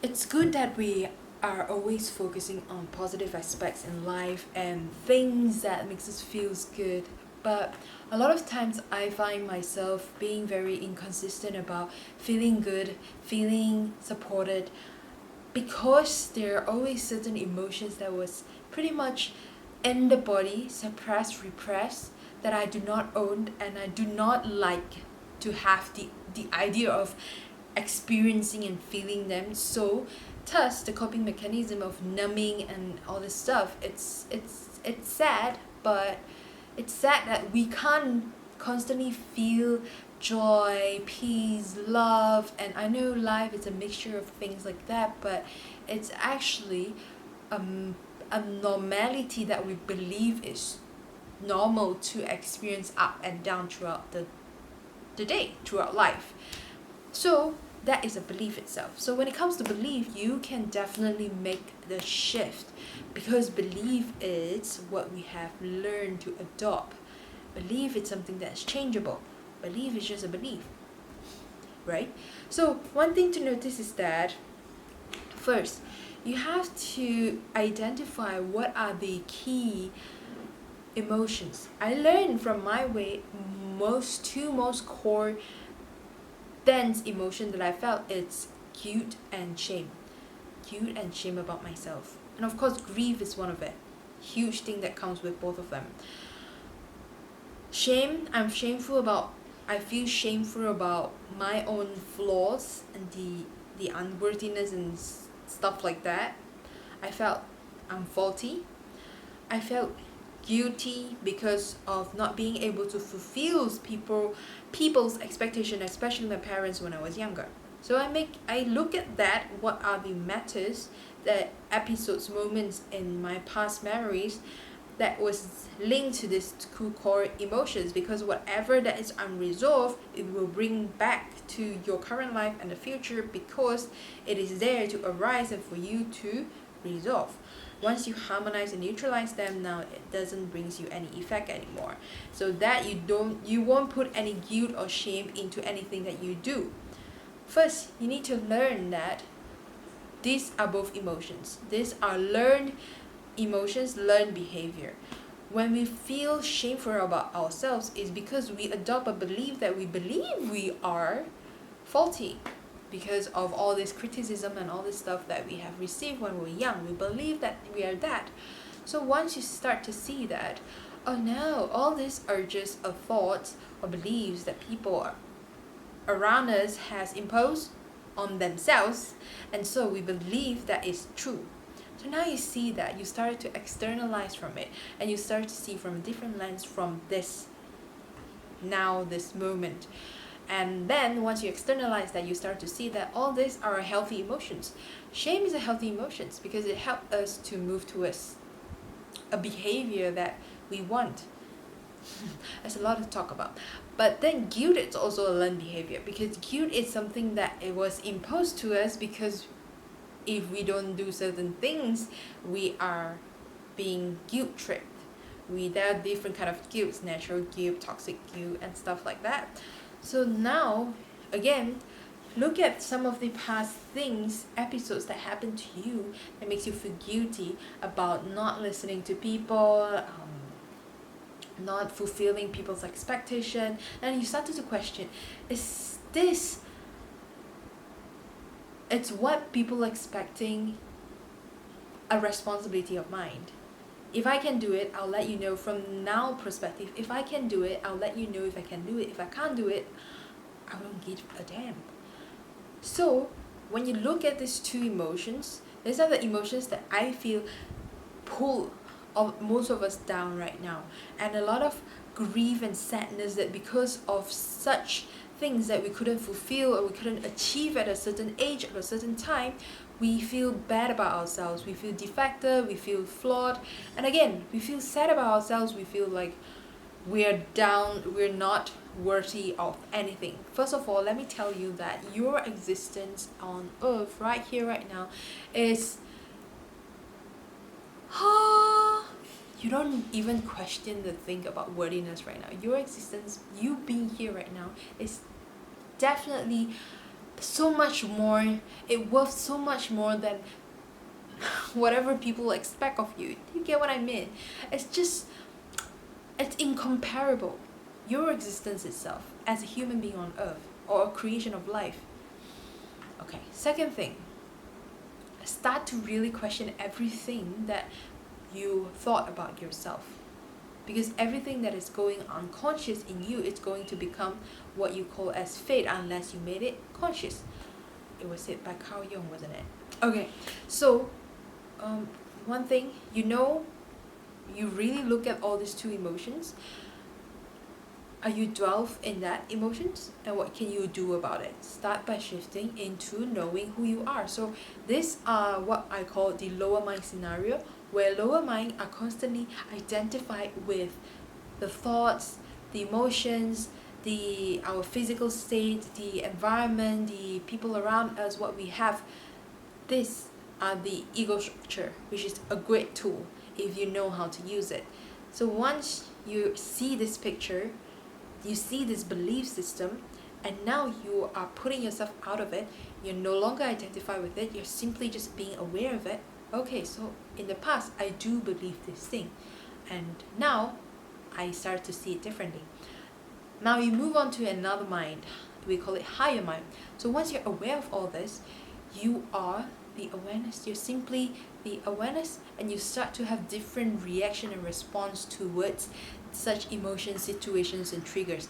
It's good that we are always focusing on positive aspects in life and things that makes us feels good, but a lot of times I find myself being very inconsistent about feeling good, feeling supported, because there are always certain emotions that was pretty much in the body, suppressed, repressed, that I do not own, and I do not like to have the idea of experiencing and feeling them. So thus the coping mechanism of numbing and all this stuff, it's sad, but it's sad that we can't constantly feel joy, peace, love, and I know life is a mixture of things like that, but it's actually um, a normality that we believe is normal to experience up and down throughout the day, throughout life. So that is a belief itself. So when it comes to belief, you can definitely make the shift, because belief is what we have learned to adopt. Belief is something that's changeable. Belief is just a belief, right? So one thing to notice is that first, you have to identify what are the key emotions. I learned from my way most core dense emotion that I felt, it's guilt and shame. Guilt and shame about myself. And of course grief is one of it. Huge thing that comes with both of them. Shame, I feel shameful about my own flaws and the unworthiness and stuff like that. I felt I'm faulty. I felt guilty because of not being able to fulfill people's expectation, especially my parents when I was younger. So I look at that, what are the matters, the episodes, moments in my past memories that was linked to this two core emotions, because whatever that is unresolved, it will bring back to your current life and the future, because it is there to arise and for you to resolve. Once you harmonize and neutralize them, now it doesn't brings you any effect anymore, so that you won't put any guilt or shame into anything that you do. First, you need to learn that these are both emotions. These are learned emotions, learned behavior. When we feel shameful about ourselves, is because we adopt a belief that we believe we are faulty, because of all this criticism and all this stuff that we have received when we were young. We believe that we are that. So once you start to see that, oh no, all these are just a thoughts or beliefs that people around us has imposed on themselves, and so we believe that is true. So now you see that you started to externalize from it, and you start to see from a different lens from this moment. And then once you externalize that, you start to see that all these are healthy emotions. Shame is a healthy emotion because it helps us to move towards a behavior that we want. There's a lot to talk about. But then guilt is also a learned behavior, because guilt is something that it was imposed to us, because if we don't do certain things, we are being guilt tripped. There are different kind of guilt, natural guilt, toxic guilt, and stuff like that. So now, again, look at some of the past things, episodes that happened to you that makes you feel guilty about not listening to people, not fulfilling people's expectation, and you started to question, is this, it's what people expecting, a responsibility of mine? If I can do it, I'll let you know from now perspective. If I can do it, I'll let you know if I can do it. If I can't do it, I don't give a damn. So when you look at these two emotions, these are the emotions that I feel pull of most of us down right now, and a lot of grief and sadness, that because of such things that we couldn't fulfill or we couldn't achieve at a certain age at a certain time, we feel bad about ourselves, we feel defective, we feel flawed, and again we feel sad about ourselves, we feel like we're down, we're not worthy of anything. First of all, let me tell you that your existence on earth right here right now is you don't even question the thing about worthiness right now. Your existence, you being here right now, is definitely so much more, it worth so much more than whatever people expect of you. You get what I mean? It's just, it's incomparable. Your existence itself as a human being on earth, or a creation of life. Okay, second thing, start to really question everything that you thought about yourself, because everything that is going unconscious in you is going to become what you call as fate unless you made it conscious. It was said by Carl Jung, wasn't it? Okay, so one thing, you really look at all these two emotions. Are you dwell in that emotions, and what can you do about it? Start by shifting into knowing who you are. So these are what I call the lower mind scenario, where lower mind are constantly identified with the thoughts, the emotions, our physical state, the environment, the people around us, what we have. These are the ego structure, which is a great tool if you know how to use it. So once you see this picture, you see this belief system, and now you are putting yourself out of it. You're no longer identified with it, you're simply just being aware of it. Okay, so in the past I do believe this thing, and now I start to see it differently. Now you move on to another mind, we call it higher mind. So once you're aware of all this, you are the awareness. You're simply the awareness, and you start to have different reaction and response towards such emotions, situations, and triggers.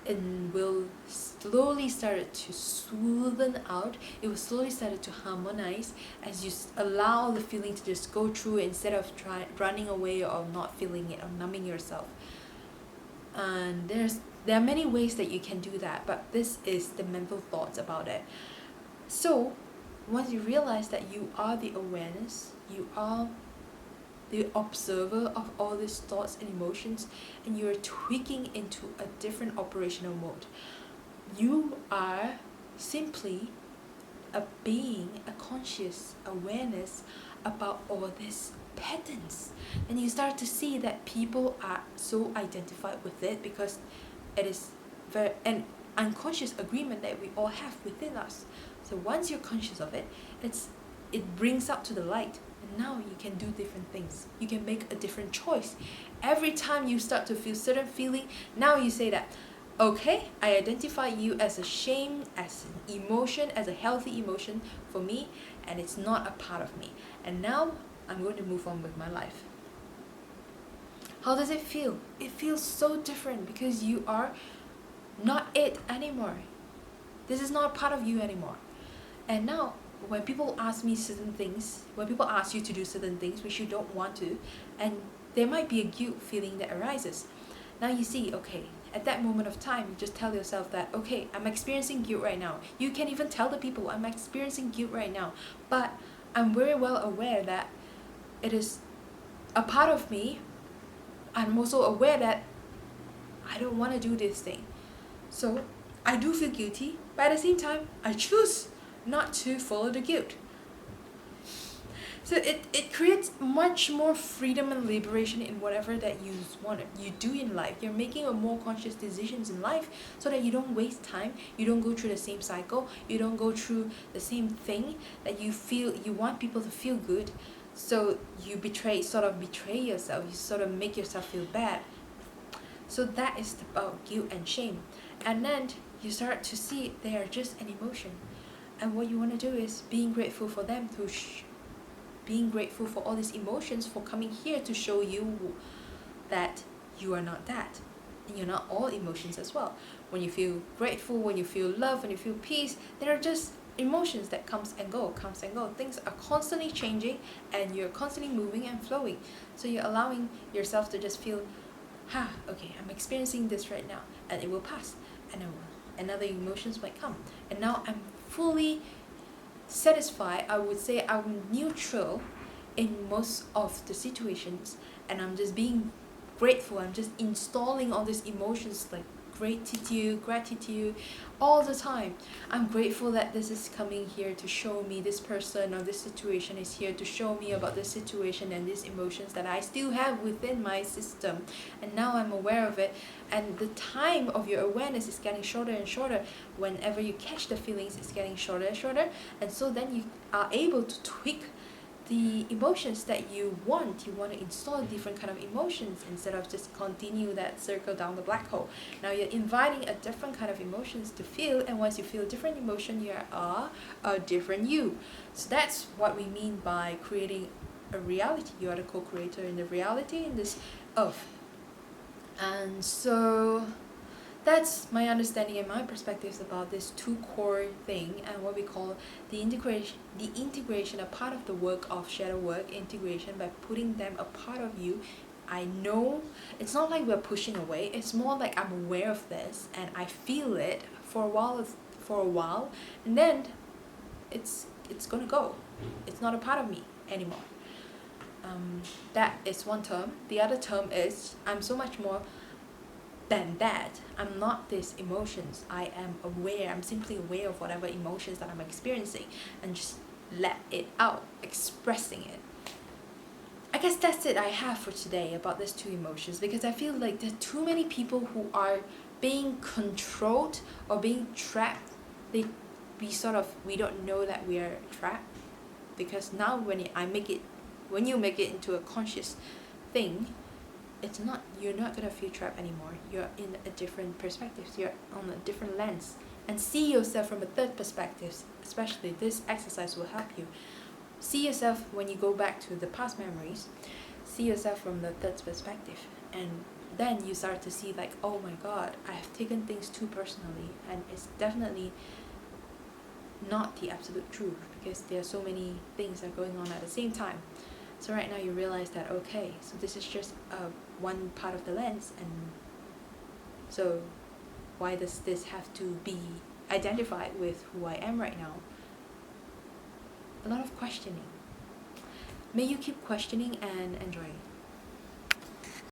And will slowly start to smoothen out. It will slowly start to harmonize as you allow the feeling to just go through instead of running away or not feeling it or numbing yourself. And there are many ways that you can do that, but this is the mental thoughts about it. So once you realize that you are the awareness, you are the observer of all these thoughts and emotions, and you're tweaking into a different operational mode. You are simply a being, a conscious awareness about all these patterns. And you start to see that people are so identified with it because it is an unconscious agreement that we all have within us. So once you're conscious of it, it brings up to the light, and now you can do different things. You can make a different choice. Every time you start to feel certain feeling, now you say that, okay, I identify you as a shame, as an emotion, as a healthy emotion for me, and it's not a part of me. And now I'm going to move on with my life. How does it feel? It feels so different because you are not it anymore. This is not a part of you anymore. And now, when people ask me certain things, when people ask you to do certain things which you don't want to, and there might be a guilt feeling that arises. Now you see, okay, at that moment of time, you just tell yourself that, okay, I'm experiencing guilt right now. You can even tell the people, I'm experiencing guilt right now. But I'm very well aware that it is a part of me. I'm also aware that I don't want to do this thing. So I do feel guilty, but at the same time, I choose not to follow the guilt. So it creates much more freedom and liberation in whatever that you do in life. You're making a more conscious decisions in life so that you don't waste time, you don't go through the same cycle, you don't go through the same thing that you feel you want people to feel good. So you sort of betray yourself, you sort of make yourself feel bad. So that is about guilt and shame. And then you start to see they are just an emotion. And what you want to do is being grateful for them, being grateful for all these emotions, for coming here to show you that you are not that. And you're not all emotions as well. When you feel grateful, when you feel love, when you feel peace, there are just emotions that comes and go. Things are constantly changing, and you're constantly moving and flowing. So you're allowing yourself to just feel, okay, I'm experiencing this right now, and it will pass, and another emotions might come. And now I'm fully satisfied. I would say I'm neutral in most of the situations, and I'm just being grateful. I'm just installing all these emotions like gratitude all the time. I'm grateful that this is coming here to show me, this person or this situation is here to show me about this situation and these emotions that I still have within my system, and now I'm aware of it. And the time of your awareness is getting shorter and shorter. Whenever you catch the feelings, it's getting shorter and shorter, and so then you are able to tweak the emotions that you want to install different kind of emotions instead of just continue that circle down the black hole. Now you're inviting a different kind of emotions to feel, and once you feel a different emotion, you are a different you. So that's what we mean by creating a reality. You are the co-creator in the reality in this earth. And so that's my understanding and my perspectives about this two core thing, and what we call the integration, a part of the work of shadow work integration, by putting them a part of you. I know it's not like we're pushing away, it's more like I'm aware of this and I feel it for a while, and then it's gonna go. It's not a part of me anymore. That is one term. The other term is I'm so much more than that. I'm not these emotions. I am aware. I'm simply aware of whatever emotions that I'm experiencing and just let it out, expressing it. I guess that's it I have for today about these two emotions, because I feel like there are too many people who are being controlled or being trapped. We don't know that we are trapped, because now when you make it into a conscious thing, you're not gonna feel trapped anymore. You're in a different perspective. You're on a different lens, and see yourself from a third perspective. Especially this exercise will help you see yourself when you go back to the past memories. See yourself from the third perspective, and then you start to see like, oh my god, I have taken things too personally, and it's definitely not the absolute truth, because there are so many things that are going on at the same time. So right now you realize that, okay, so this is just one part of the lens, and so why does this have to be identified with who I am right now? A lot of questioning. May you keep questioning and enjoy.